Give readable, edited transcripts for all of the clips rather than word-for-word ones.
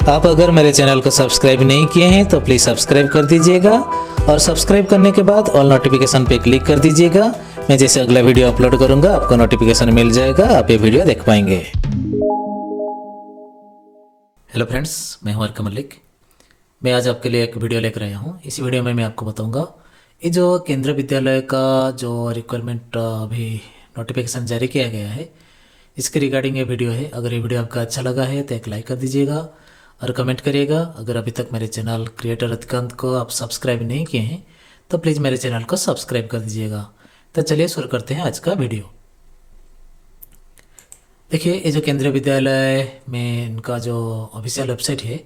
आप अगर मेरे चैनल को सब्सक्राइब नहीं किए हैं तो प्लीज़ सब्सक्राइब कर दीजिएगा और सब्सक्राइब करने के बाद ऑल नोटिफिकेशन पे क्लिक कर दीजिएगा। मैं जैसे अगला वीडियो अपलोड करूंगा आपको नोटिफिकेशन मिल जाएगा, आप ये वीडियो देख पाएंगे। हेलो फ्रेंड्स, मैं हूं अर्क मलिक। मैं आज आपके लिए एक वीडियो लेकर आया हूं। इस वीडियो में मैं आपको बताऊंगा ये जो केंद्रीय विद्यालय का जो रिक्वायरमेंट अभी नोटिफिकेशन जारी किया गया है, इसके रिगार्डिंग ये वीडियो है। अगर ये वीडियो आपका अच्छा लगा है तो एक लाइक कर दीजिएगा और कमेंट करिएगा। अगर अभी तक मेरे चैनल क्रिएटर रतिकांत को आप सब्सक्राइब नहीं किए हैं तो प्लीज़ मेरे चैनल को सब्सक्राइब कर दीजिएगा। तो चलिए शुरू करते हैं आज का वीडियो। देखिए, ये जो केंद्रीय विद्यालय में इनका जो ऑफिशियल वेबसाइट है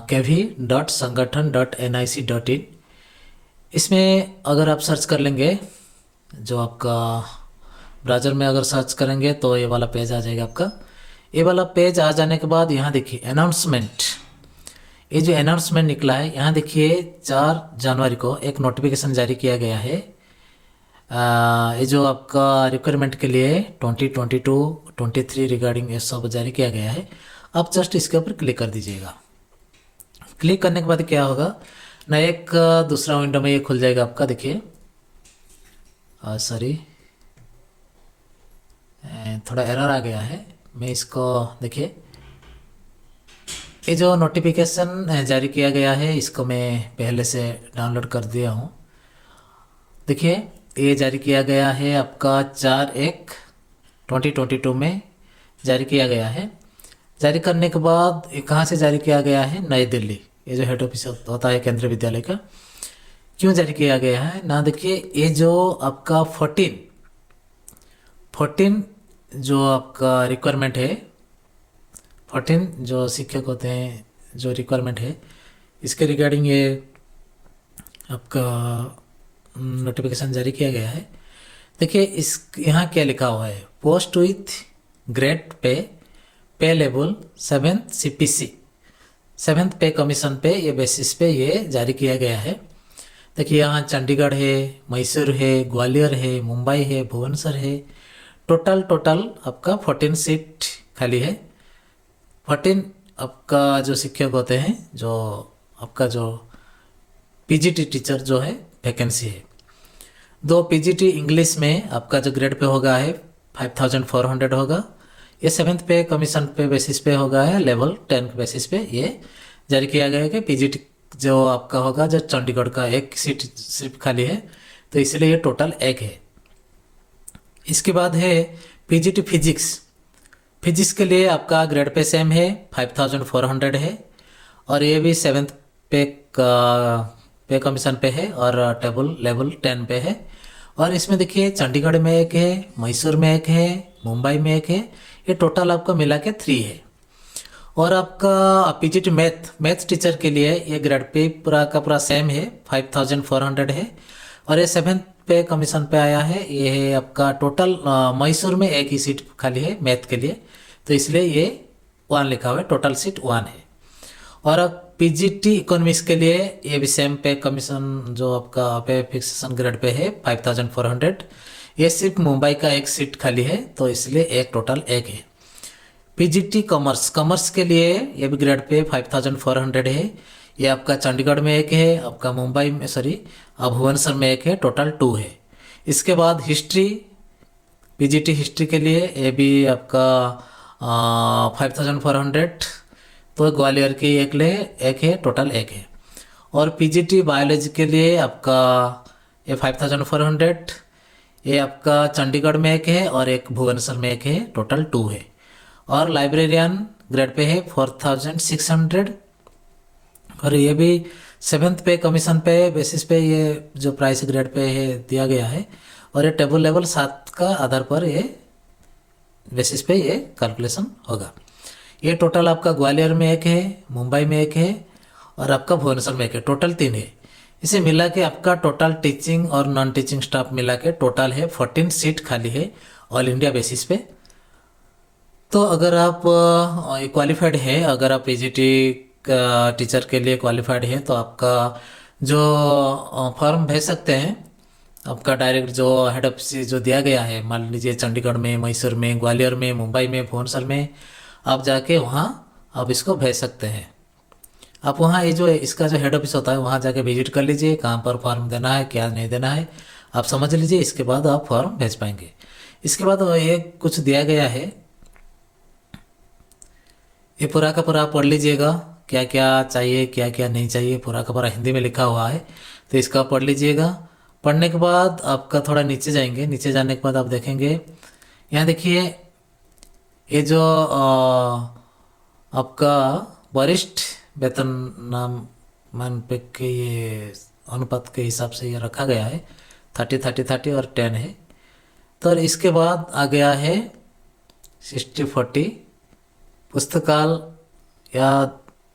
kv.sangathan.nic.in, इसमें अगर आप सर्च कर लेंगे, जो आपका ब्राउज़र में अगर सर्च करेंगे तो ये वाला पेज आ जाएगा आपका। ये वाला पेज आ जाने के बाद यहाँ देखिए अनाउंसमेंट, ये जो अनाउंसमेंट निकला है यहाँ देखिए 4 जनवरी को एक नोटिफिकेशन जारी किया गया है। ये जो आपका रिक्वायरमेंट के लिए 2022-23 रिगार्डिंग ये सब जारी किया गया है। आप जस्ट इसके ऊपर क्लिक कर दीजिएगा। क्लिक करने के बाद क्या होगा ना, एक दूसरा विंडो में ये खुल जाएगा आपका। देखिए सॉरी, थोड़ा एरर आ गया है। मैं इसको देखिए, ये जो नोटिफिकेशन जारी किया गया है इसको मैं पहले से डाउनलोड कर दिया हूँ। देखिए, ये जारी किया गया है आपका 4/1/2022 में जारी किया गया है। जारी करने के बाद ये कहाँ से जारी किया गया है? नई दिल्ली, ये जो हेड ऑफिस होता है केंद्रीय विद्यालय का। क्यों जारी किया गया है ना, देखिए ये जो आपका 14 जो आपका रिक्वायरमेंट है, 14 जो शिक्षक होते हैं जो रिक्वायरमेंट है, इसके रिगार्डिंग ये आपका नोटिफिकेशन जारी किया गया है। देखिए इस यहाँ क्या लिखा हुआ है, post with grade pay level 7th CPC, 7th पे कमीशन पे ये बेसिस पे ये जारी किया गया है। देखिए यहाँ चंडीगढ़ है, मैसूर है, ग्वालियर है, मुंबई है, भुवनेश्वर है। टोटल आपका 14 सीट खाली है। 14 आपका जो शिक्षक होते हैं, जो आपका जो PGT टीचर जो है वैकेंसी है। 2 PGT इंग्लिश में आपका जो ग्रेड पे होगा है 5400 होगा। ये 7th पे कमीशन पे बेसिस पे होगा है, लेवल 10 बेसिस पे ये जारी किया गया है कि PGT जो आपका होगा, जो चंडीगढ़ का एक सीट सिर्फ खाली है, तो इसलिए ये टोटल 1 है। इसके बाद है PGT फिजिक्स के लिए आपका ग्रेड पे सेम है, 5400 है और ये भी 7th पे कमीशन पे है और टेबल लेवल 10 पे है। और इसमें देखिए चंडीगढ़ में 1 है, मैसूर में 1 है, मुंबई में 1 है। ये टोटल आपका मिला के 3 है। और आपका PGT मैथ टीचर के लिए ये ग्रेड पे पूरा का पूरा सेम है, 5400 है और ये 7th पे कमीशन पे आया है। ये है आपका टोटल मैसूर में 1 ही सीट खाली है मैथ के लिए, तो इसलिए ये 1 लिखा हुआ है, टोटल सीट 1 है। और अब PGT इकोनॉमिक्स के लिए ये भी सेम पे कमीशन जो आपका पे फिक्सेशन ग्रेड पे है 5400। ये सिर्फ मुंबई का 1 सीट खाली है, तो इसलिए एक टोटल 1 है। PGT कॉमर्स के लिए ये भी ग्रेड पे 5400 है। ये आपका चंडीगढ़ में 1 है, आपका मुंबई में भुवनेश्वर में 1 है, टोटल 2 है। इसके बाद PGT हिस्ट्री के लिए ये भी आपका 5400, तो ग्वालियर की 1 है, टोटल 1 है। और PGT बायोलॉजी के लिए आपका ये 5400, ये आपका चंडीगढ़ में 1 है और एक भुवनेश्वर में 1 है, टोटल 2 है। और लाइब्रेरियन ग्रेड पे है 4600 और ये भी 7th पे कमीशन पे बेसिस पे ये जो प्राइस ग्रेड पे है दिया गया है। और ये टेबल लेवल 7 का आधार पर ये बेसिस पे ये कैलकुलेशन होगा। ये टोटल आपका ग्वालियर में 1 है, मुंबई में 1 है और आपका भुवनेश्वर में 1 है, टोटल 3 है। इसे मिला के आपका टोटल टीचिंग और नॉन टीचिंग स्टाफ मिला के टोटल है 14 सीट खाली है ऑल इंडिया बेसिस पे। तो अगर आप क्वालिफाइड है, अगर आप PGT टीचर के लिए क्वालिफाइड है तो आपका जो फॉर्म भेज सकते हैं। आपका डायरेक्ट जो हेड ऑफिस जो दिया गया है, मान लीजिए चंडीगढ़ में, मैसूर में, ग्वालियर में, मुंबई में, भुवनेश्वर में, आप जाके वहाँ आप इसको भेज सकते हैं। आप वहाँ ये जो इसका जो हेड ऑफिस होता है वहाँ जाके विजिट कर लीजिए, कहाँ पर फॉर्म देना है क्या नहीं देना है आप समझ लीजिए, इसके बाद आप फॉर्म भेज पाएंगे। इसके बाद ये कुछ दिया गया है, ये पूरा का पूरा पढ़ लीजिएगा, क्या क्या चाहिए क्या क्या नहीं चाहिए पूरा का पूरा हिंदी में लिखा हुआ है, तो इसका पढ़ लीजिएगा। पढ़ने के बाद आपका थोड़ा नीचे जाएंगे, नीचे जाने के बाद आप देखेंगे यहाँ देखिए ये जो आपका वरिष्ठ वेतन नाम मान पे के ये अनुपात के हिसाब से ये रखा गया है 30-30-30 और 10 है। तो इसके बाद आ गया है 60-40 पुस्तकाल या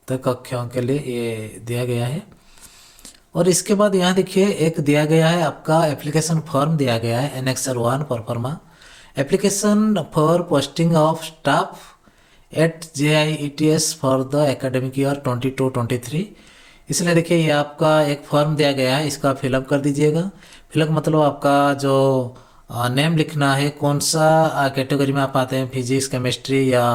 कक्षों के लिए ये दिया गया है। और इसके बाद यहाँ देखिए एक दिया गया है आपका एप्लीकेशन फॉर्म दिया गया है annexure 1 pro forma application for posting of staff at JIETS for the academic year 22-23। इसलिए देखिए ये आपका एक फॉर्म दिया गया है, इसका फिलअप कर दीजिएगा। फिलअप मतलब आपका जो नेम लिखना है, कौन सा कैटेगरी में आप आते हैं, फिजिक्स केमिस्ट्री या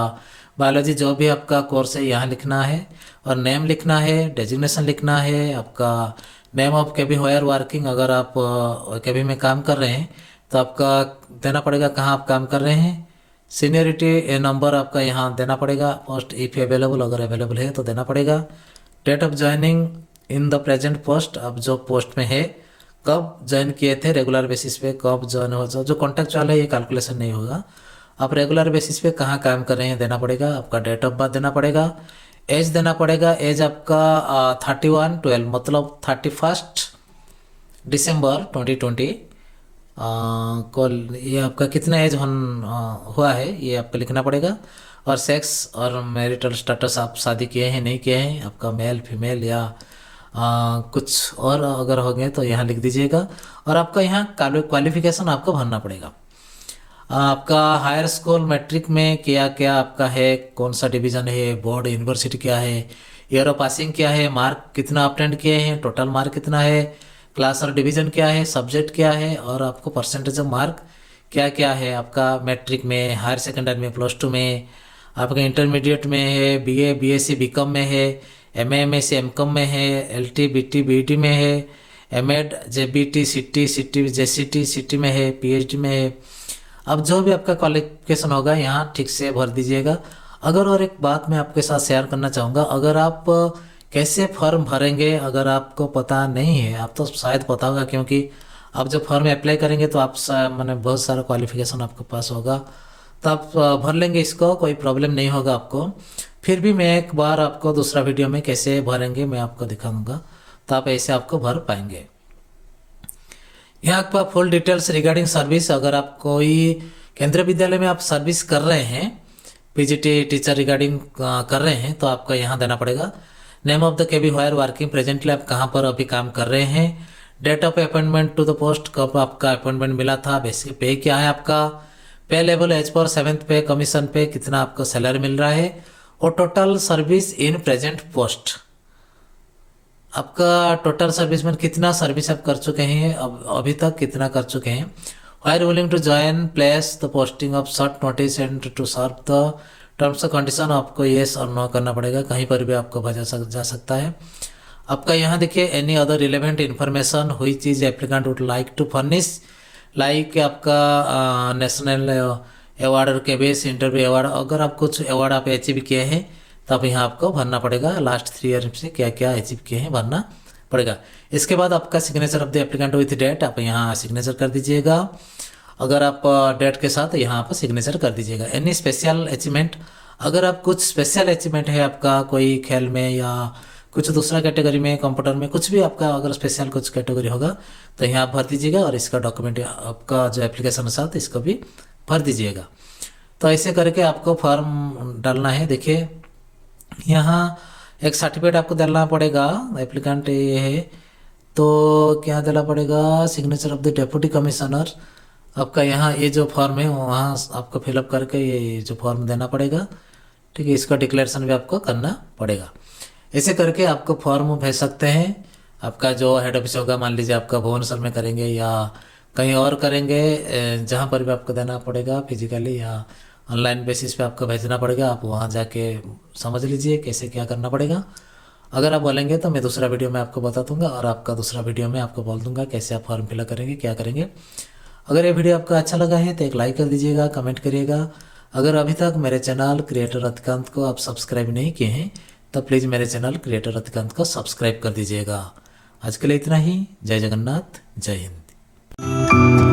बायोलॉजी, जो भी आपका कोर्स है यहाँ लिखना है और नेम लिखना है, डेजिग्नेशन लिखना है, आपका name of KB where working, अगर आप केबी में काम कर रहे हैं तो आपका देना पड़ेगा कहाँ आप काम कर रहे हैं, सीनियरिटी नंबर आपका यहाँ देना पड़ेगा, पोस्ट इफ अवेलेबल अगर अवेलेबल है तो देना पड़ेगा, date of joining in the present post, अब जो पोस्ट में है कब ज्वाइन किए थे रेगुलर बेसिस पे, कब ज्वाइन हो, जो कॉन्ट्रेक्चुअल है ये कैलकुलेशन नहीं होगा, आप रेगुलर बेसिस पे कहाँ काम कर रहे हैं देना पड़ेगा, आपका डेट ऑफ बर्थ देना पड़ेगा, एज देना पड़ेगा, एज आपका 31/12 मतलब 31 दिसंबर 2020 को ये आपका कितना एज हुआ है ये आपको लिखना पड़ेगा, और सेक्स और मैरिटल स्टेटस आप शादी किए हैं नहीं किए हैं, आपका मेल फीमेल या कुछ और अगर हो गए तो यहाँ लिख दीजिएगा। और आपका यहाँ क्वालिफिकेशन आपको भरना पड़ेगा, आपका हायर स्कूल मैट्रिक में क्या क्या आपका है, कौन सा डिवीज़न है, बोर्ड यूनिवर्सिटी क्या है, ईयर ऑफ पासिंग क्या है, मार्क कितना अटेंड किए हैं, टोटल मार्क कितना है, क्लास और डिवीज़न क्या है, सब्जेक्ट क्या है, और आपको परसेंटेज ऑफ मार्क क्या क्या है आपका मैट्रिक में, हायर सेकेंडरी में, +2 में, आपका इंटरमीडिएट में है, BA BSc BCom में है, MA MSc MCom में है, LT BT BEd में है, MEd JBT CT JCT CT में है, PhD में है। अब जो भी आपका क्वालिफिकेशन होगा यहाँ ठीक से भर दीजिएगा। अगर और एक बात मैं आपके साथ शेयर करना चाहूँगा, अगर आप कैसे फॉर्म भरेंगे अगर आपको पता नहीं है, आप तो शायद पता होगा क्योंकि आप जब फॉर्म अप्लाई करेंगे तो आप मैंने बहुत सारा क्वालिफिकेशन आपके पास होगा, तो आप भर लेंगे इसको, कोई प्रॉब्लम नहीं होगा आपको। फिर भी मैं एक बार आपको दूसरा वीडियो में कैसे भरेंगे मैं आपको दिखाऊंगा, तो आप ऐसे आपको भर पाएंगे। यहाँ आपका फुल डिटेल्स रिगार्डिंग सर्विस, अगर आप कोई केंद्रीय विद्यालय में आप सर्विस कर रहे हैं, PGT टीचर रिगार्डिंग कर रहे हैं, तो आपका यहाँ देना पड़ेगा name of the KB where working, presently आप कहाँ पर अभी काम कर रहे हैं, date of appointment to the post, कब आपका अपॉइंटमेंट मिला था, बेसिक पे क्या है आपका, पे लेवल एज पर 7th पे, कमीशन पे कितना आपको सैलरी मिल रहा है, और total service in present post, आपका टोटल सर्विस में कितना सर्विस आप कर चुके हैं, अभी तक कितना कर चुके हैं, whether willing to join place the posting of short notice and to serve the terms of condition, आपको येस और नो करना पड़ेगा, कहीं पर भी आपको भेजा जा सकता है। आपका यहाँ देखिए एनी अदर रिलेवेंट इन्फॉर्मेशन हुई चीज़ applicant would like to furnish, like आपका नेशनल अवार्ड के बेस इंटरव्यू अवार्ड, अगर आप कुछ अवार्ड आप अचीव किए हैं तब यहाँ आपको भरना पड़ेगा, लास्ट 3 ईयर से क्या क्या अचीव किए हैं भरना पड़ेगा। इसके बाद आपका signature of the applicant with date, आप यहाँ सिग्नेचर कर दीजिएगा, अगर आप डेट के साथ यहाँ पर सिग्नेचर कर दीजिएगा। एनी स्पेशल अचीवमेंट, अगर आप कुछ स्पेशल अचीवमेंट है आपका कोई खेल में या कुछ दूसरा कैटेगरी में, कंप्यूटर में, कुछ भी आपका अगर स्पेशल कुछ कैटेगरी होगा तो यहाँ आप भर दीजिएगा, और इसका डॉक्यूमेंट आपका जो एप्लीकेशन के साथ इसको भी भर दीजिएगा। तो ऐसे करके आपको फॉर्म डालना है। देखिए यहाँ एक सर्टिफिकेट आपको डालना पड़ेगा, एप्लीकेंट ये है तो क्या देना पड़ेगा, signature of the deputy commissioner, आपका यहाँ ये जो फॉर्म है वहाँ आपको फिलअप करके ये जो फॉर्म देना पड़ेगा, ठीक है, इसका डिक्लेरेशन भी आपको करना पड़ेगा। ऐसे करके आपको फॉर्म भेज सकते हैं। आपका जो हेड ऑफिस होगा, मान लीजिए आपका भुवनेश्वर में करेंगे या कहीं और करेंगे, जहाँ पर भी आपको देना पड़ेगा फिजिकली या ऑनलाइन बेसिस पे आपको भेजना पड़ेगा। आप वहाँ जाके समझ लीजिए कैसे क्या करना पड़ेगा। अगर आप बोलेंगे तो मैं दूसरा वीडियो में आपको बता दूंगा और आपका दूसरा वीडियो में आपको बोल दूंगा कैसे आप फॉर्म फिलअप करेंगे, क्या करेंगे। अगर ये वीडियो आपको अच्छा लगा है तो एक लाइक कर दीजिएगा, कमेंट करिएगा। अगर अभी तक मेरे चैनल क्रिएटर रतिकांत को आप सब्सक्राइब नहीं किए हैं तो प्लीज़ मेरे चैनल क्रिएटर रतिकांत को सब्सक्राइब कर दीजिएगा। आज के लिए इतना ही। जय जगन्नाथ, जय हिंद।